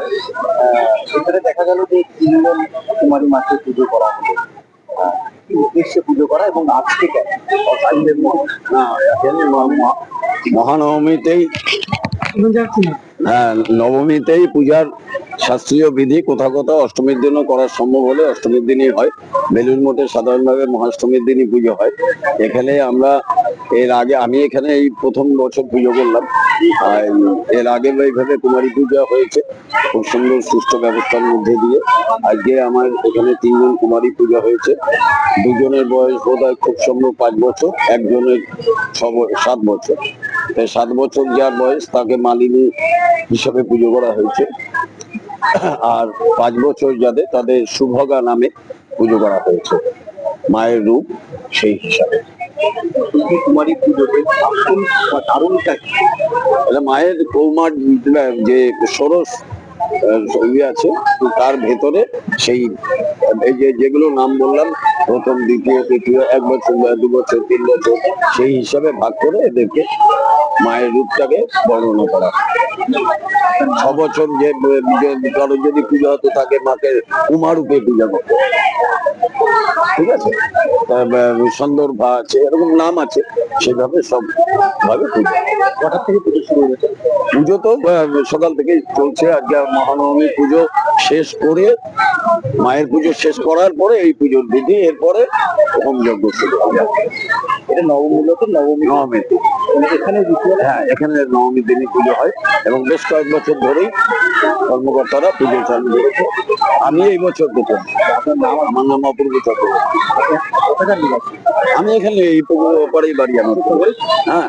হয়। এখানে দেখা গেল যে ৩ জন কুমারী মাকে পুজো করা হলো। কি উদ্দেশ্যে পুজো করা এবং আজকে কেন? না, এখানে মহানবমীতেই, হ্যাঁ, নবমীতেই পূজার শাস্ত্রীয় বিধি কোথাও কোথাও অষ্টমীর জন্য করা সম্ভব হলে অষ্টমীর দিনই হয়। বেলুড় মঠে সাধারণভাবে মহাষ্টমীর দিনই পুজো হয়। এখানে আমরা এর আগে, আমি এখানে এই প্রথম বছর পুজো করলাম। আর এর আগে এইভাবে কুমারী পূজা হয়েছে খুব সুন্দর সুষ্ঠু ব্যবস্থার মধ্যে দিয়ে। আজকে আমার এখানে 3 জন কুমারী পূজা হয়েছে। দুজনের বয়স বোধ হয় খুব সম্ভব 5 বছর, একজনের 7 বছর। তাই 7 বছর যার বয়স তাকে মালিনী হিসাবে পুজো করা হয়েছে। আর 5 বছর যাদের, তাদের সুভগা নামে পুজো করা হয়েছে, মায়ের রূপ সেই হিসাবে। কুমারী পুজোতে কারণটা কি? মায়ের কৌমার যে ষোড়শ ইয়ে আছে, তার ভেতরে সেই এই যেগুলো নাম বললাম, প্রথম, দ্বিতীয়, তৃতীয়, 1 বছর, 2 বছর, 3 বছর, সেই হিসাবে ভাগ করে এদেরকে মায়ের রূপটাকে বর্ণনা করা। 6 বছর যে কারো যদি পূজা হতে থাকে, মাকে উমা রূপে পূজা করতে, ঠিক আছে। সন্দর্ভা আছে, এরকম নাম আছে, সেভাবে সব ভাবে পুজো। কটার থেকে পুজো শুরু হয়েছে? পুজো তো সকাল থেকেই চলছে। আজকে মহানবমী পুজো শেষ করে, মায়ের পুজো শেষ করার পরে এই পুজোর বিধি, এরপরে হোম যজ্ঞ শুরু হবে। এটা নবমী। এখানে হ্যাঁ, এখানে নবমীর দিনই পুজো হয় এবং বেশ কয়েক বছর ধরেই কর্মকর্তারা পুজো চালু করেছে। আমি এই বছর প্রথম। আমার নাম অপূর্ব চক্রবর্তী। আমি এখানে এই পুজো পরেই বাড়ি আমার। হ্যাঁ।